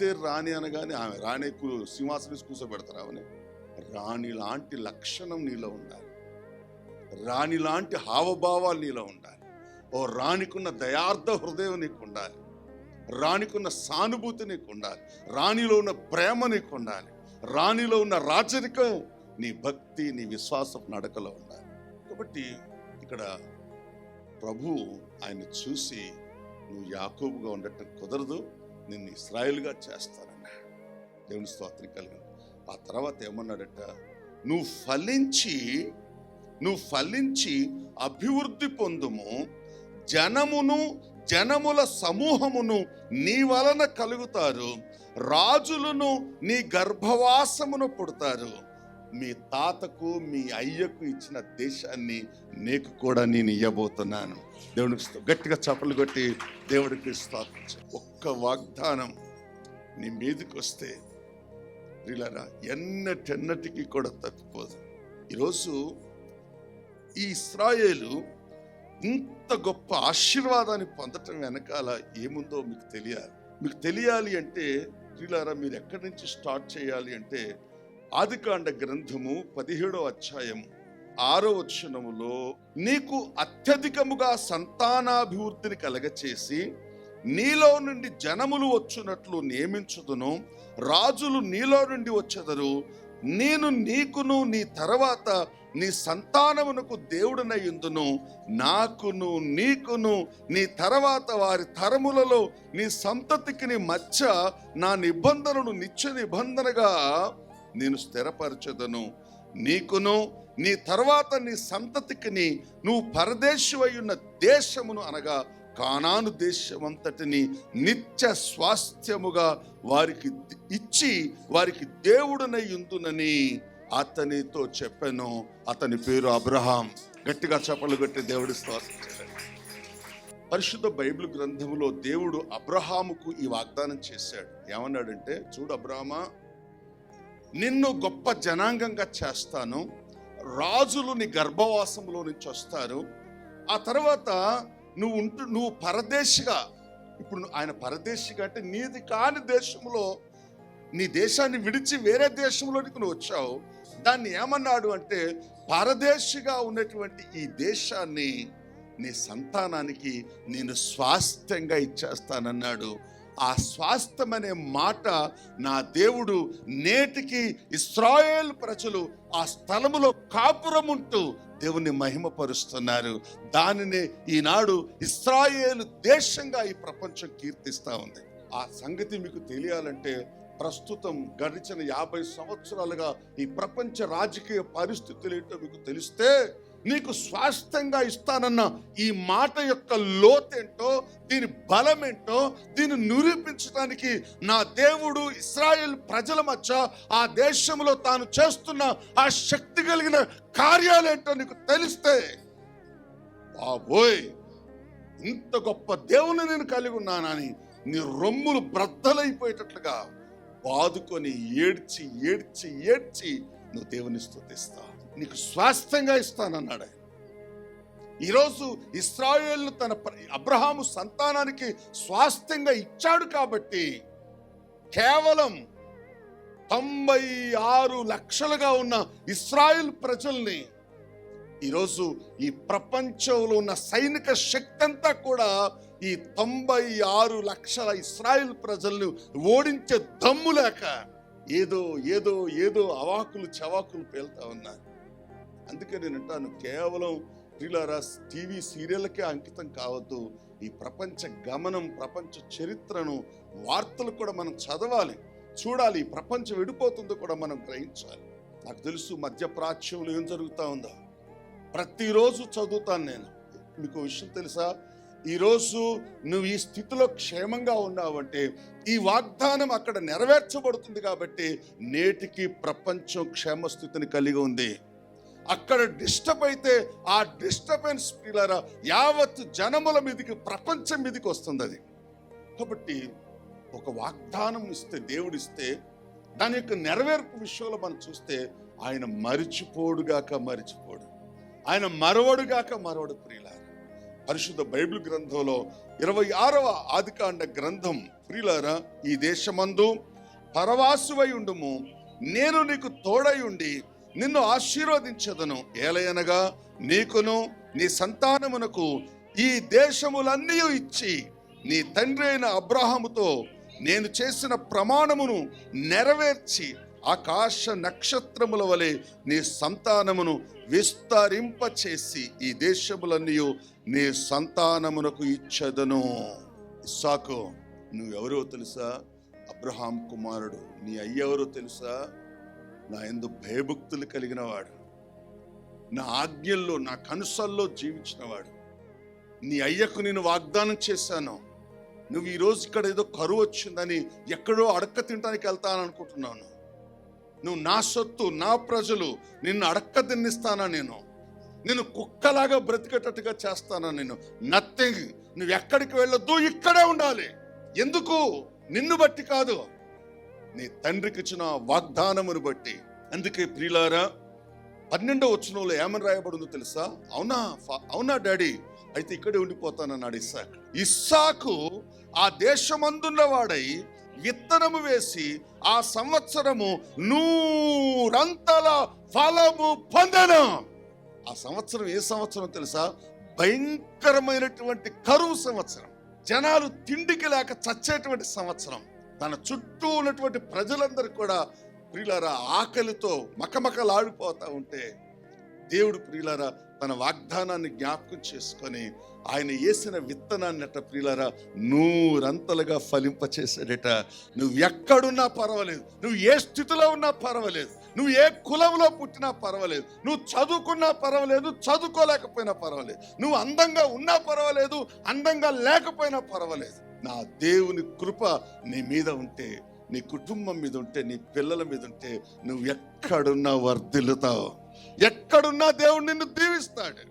ఎస్తేరు రాణి అనగానే ఆమె రాణి సింహాసనం కూర్చోబెడతారు. ఆమె రాణి లాంటి లక్షణం నీలో ఉండాలి, రాణి లాంటి హావభావాలు నీలో ఉండాలి. ఓ రాణికున్న దయార్థ హృదయం నీకు ఉండాలి, రాణికున్న సానుభూతి నీకు ఉండాలి, రాణిలో ఉన్న ప్రేమ నీకు ఉండాలి, రాణిలో ఉన్న రాజరికం నీ భక్తి నీ విశ్వాసపు నడకలో ఉండాలి. కాబట్టి ఇక్కడ ప్రభు ఆయన చూసి నువ్వు యాకోబుగా ఉండటం కుదరదు, నిన్ను ఇశ్రాయేలుగా చేస్తానన్నా. దేవుని స్తోత్రం కలిగిన ఆ తర్వాత ఏమన్నాడట, నువ్వు ఫలించి అభివృద్ధి పొందుము, జనముల సమూహమును నీ వలన కలుగుతారు, రాజులను నీ గర్భవాసమును పుడతారు. మీ తాతకు మీ అయ్యకు ఇచ్చిన దేశాన్ని నీకు కూడా నేను ఇవ్వబోతున్నాను. దేవునికి గట్టిగా చప్పలు కొట్టి దేవుడికి స్తోత్రం. ఒక్క వాగ్దానం నీ మీదకి వస్తే ప్రియులారా ఎన్నటెన్నటికీ కూడా తప్పిపోదు. ఈరోజు ఈ ఇశ్రాయేలు ఇంత గొప్ప ఆశీర్వాదాన్ని పొందటం వెనకాల ఏముందో మీకు తెలియాలి అంటే ప్రియులారా మీరు ఎక్కడి నుంచి స్టార్ట్ చేయాలి అంటే ఆదికాండ గ్రంథము 17వ అధ్యాయము 6వ వచనములో, నీకు అత్యధికముగా సంతానాభివృద్ధిని కలగచేసి నీలో నుండి జనములు వచ్చునట్లు నియమించుదును, రాజులు నీలో నుండి వచ్చెదరు, నేను నీకును నీ తర్వాత నీ సంతానమునకు దేవుడనయ్యుందును, నాకును నీకును నీ తర్వాత వారి తరములలో నీ సంతతికి నీ మధ్య నా నిబంధనను నిత్య నిబంధనగా నేను స్థిరపరచదను, నీకును నీ తర్వాత నీ సంతతికి నువ్వు పరదేశివై ఉన్న దేశమును అనగా కానాను దేశమంతటిని నిత్య స్వాస్థ్యముగా వారికి ఇచ్చి వారికి దేవుడనై ఉందునని అతనితో చెప్పాను. అతని పేరు అబ్రహాం. గట్టిగా చప్పలు కొట్టి దేవుడి స్తోత్రం. పరిశుద్ధ బైబిల్ గ్రంథములో దేవుడు అబ్రహాముకు ఈ వాగ్దానం చేశాడు. ఏమన్నాడంటే, చూడు అబ్రహామా, నిన్ను గొప్ప జనాంగంగా చేస్తాను, రాజులు నీ గర్భవాసంలో నుంచి వస్తారు, ఆ తర్వాత నువ్వు పరదేశిగా, ఇప్పుడు ఆయన పరదేశిగా అంటే నీది కాని దేశంలో, నీ దేశాన్ని విడిచి వేరే దేశంలోనికి నువ్వు వచ్చావు. దాన్ని ఏమన్నాడు అంటే, పరదేశిగా ఉన్నటువంటి ఈ దేశాన్ని నీ సంతానానికి నేను స్వాస్థ్యంగా ఇచ్చేస్తానన్నాడు. ఆ స్వాస్థ్యం అనే మాట నా దేవుడు నేటికి ఇశ్రాయేల్ ప్రజలు ఆ స్థలములో కాపురముంటూ దేవుని మహిమపరుస్తున్నారు. దానిని ఈనాడు ఇశ్రాయేలు దేశంగా ఈ ప్రపంచం కీర్తిస్తా ఉంది. ఆ సంగతి మీకు తెలియాలంటే ప్రస్తుతం గడిచిన 50 సంవత్సరాలుగా ఈ ప్రపంచ రాజకీయ పరిస్థితులు ఏంటో మీకు తెలిస్తే, నీకు స్వాస్థ్యంగా ఇస్తానన్న ఈ మాట యొక్క లోతేంటో, దీని బలమేంటో, దీన్ని నిరూపించడానికి నా దేవుడు ఇశ్రాయేల్ ప్రజల మధ్య ఆ దేశంలో తాను చేస్తున్న ఆ శక్తి కలిగిన కార్యాలేంటో నీకు తెలిస్తే, బాబోయ్ ఇంత గొప్ప దేవుని నేను కలిగి ఉన్నానని నీ రొమ్ములు బ్రద్దలైపోయేటట్లుగా బాదుకొని ఏడ్చి ఏడ్చి ఏడ్చి నువ్వు దేవుని స్తుతిస్తావు. నీకు స్వాస్థ్యంగా ఇస్తానన్నాడు. ఈరోజు ఇశ్రాయేలు తన అబ్రహాము సంతానానికి స్వాస్థ్యంగా ఇచ్చాడు కాబట్టి కేవలం 96 లక్షలుగా ఉన్న ఇశ్రాయేల్ ప్రజల్ని ఈరోజు ఈ ప్రపంచంలో ఉన్న సైనిక శక్తి అంతా కూడా ఈ 96 లక్షల ఇశ్రాయేల్ ప్రజలను ఓడించే దమ్ము లేక ఏదో ఏదో ఏదో అవాకులు చవాకులు పేలుతా ఉన్నారు. అందుకే నేను అంటాను, కేవలం ప్రియులారా టీవీ సీరియళ్ళకే అంకితం కావద్దు. ఈ ప్రపంచ గమనం, ప్రపంచ చరిత్రను, వార్తలు కూడా మనం చదవాలి, చూడాలి. ఈ ప్రపంచం విడిపోతుందో కూడా మనం గ్రహించాలి. నాకు తెలుసు మధ్యప్రాచ్యంలో ఏం జరుగుతూ ఉందో ప్రతిరోజు చదువుతాను నేను. మీకు విషయం తెలుసా, ఈరోజు నువ్వు ఈ స్థితిలో క్షేమంగా ఉన్నావంటే ఈ వాగ్దానం అక్కడ నెరవేర్చబడుతుంది కాబట్టి నేటికి ప్రపంచం క్షేమస్థితిని కలిగి ఉంది. అక్కడ డిస్టర్బ్ అయితే ఆ డిస్టర్బెన్స్ పిల్లరా యావత్ జనముల మీదకి, ప్రపంచం మీదకి వస్తుంది అది. కాబట్టి ఒక వాగ్దానం ఇస్తే, దేవుడిస్తే, దాని యొక్క నెరవేర్పు విషయంలో మనం చూస్తే ఆయన మరిచిపోడు, ఆయన మరవడు ప్రియులారా. పరిశుద్ధ బైబిల్ గ్రంథంలో 26వ ఆదికాండ గ్రంథం, ప్రియులారా, ఈ దేశమందు పరవాసువై ఉండుము, నేను నీకు తోడై ఉండి నిన్ను ఆశీర్వదించదను. ఏలయనగా నీకును నీ సంతానమునకు ఈ దేశములన్నీ ఇచ్చి నీ తండ్రి అయిన అబ్రహాముతో నేను చేసిన ప్రమాణమును నెరవేర్చి ఆకాశ నక్షత్రముల వలె నీ సంతానమును విస్తరింపచేసి ఈ దేశములన్నీ నీ సంతానమునకు ఇచ్చదను. ఇస్సాకు, నువ్వెవరో తెలుసా? అబ్రహాం కుమారుడు. నీ అయ్యెవరో తెలుసా? నా యందు భయభక్తులు కలిగిన వాడు, నా ఆజ్ఞల్లో నా కనుసల్లో జీవించినవాడు. నీ అయ్యకు నేను వాగ్దానం చేశాను, నువ్వు ఈరోజు ఇక్కడ ఏదో కరువు వచ్చిందని ఎక్కడో అడక్క తినడానికి వెళ్తాననుకుంటున్నాను. నువ్వు నా సొత్తు, నా ప్రజలు, నిన్ను అడక్క తిన్నిస్తానా? నేను కుక్కలాగా బ్రతికేటట్టుగా చేస్తానా? నథింగ్. నువ్వు ఎక్కడికి వెళ్ళొద్దు, ఇక్కడే ఉండాలి. ఎందుకు? నిన్ను బట్టి కాదు, నీ తండ్రికి ఇచ్చిన వాగ్దానమును బట్టి. అందుకే ప్రియులారా, 12వ వచనంలో ఏమని రాయబడిందో తెలుసా? అవునా డాడీ, అయితే ఇక్కడే ఉండిపోతానన్నాడు ఇస్సాకు. ఇస్సాకు ఆ దేశమందున్న వాడై విత్తనము వేసి ఆ సంవత్సరము 100 ఫలము పొందెను. ఆ సంవత్సరం ఏ సంవత్సరం తెలుసా? భయంకరమైనటువంటి కరువు సంవత్సరం. జనాలు తిండికి లేక చచ్చేటువంటి సంవత్సరం. తన చుట్టూ ఉన్నటువంటి ప్రజలందరూ కూడా ప్రియులారా ఆకలితో మకమకలాడిపోతా ఉంటే దేవుడు ప్రియులారా తన వాగ్దానాన్ని జ్ఞాపకం చేసుకొని ఆయన వేసిన విత్తనాన్ని అట్ట ప్రియులారా 100 ఫలింపచేసాడట. నువ్వు ఎక్కడున్నా పర్వాలేదు, నువ్వు ఏ స్థితిలో ఉన్నా పర్వాలేదు, నువ్వు ఏ కులంలో పుట్టినా పర్వాలేదు, నువ్వు చదువుకున్నా పర్వాలేదు, చదువుకోలేకపోయినా పర్వాలేదు, నువ్వు అందంగా ఉన్నా పర్వాలేదు, అందంగా లేకపోయినా పర్వాలేదు, నా దేవుని కృప నీ మీద ఉంటే, నీ కుటుంబం మీద ఉంటే, నీ పిల్లల మీద ఉంటే, నువ్వు ఎక్కడున్నా వర్ధిల్లుతావు. ఎక్కడున్నా దేవుడు నిన్ను దీవిస్తాడు.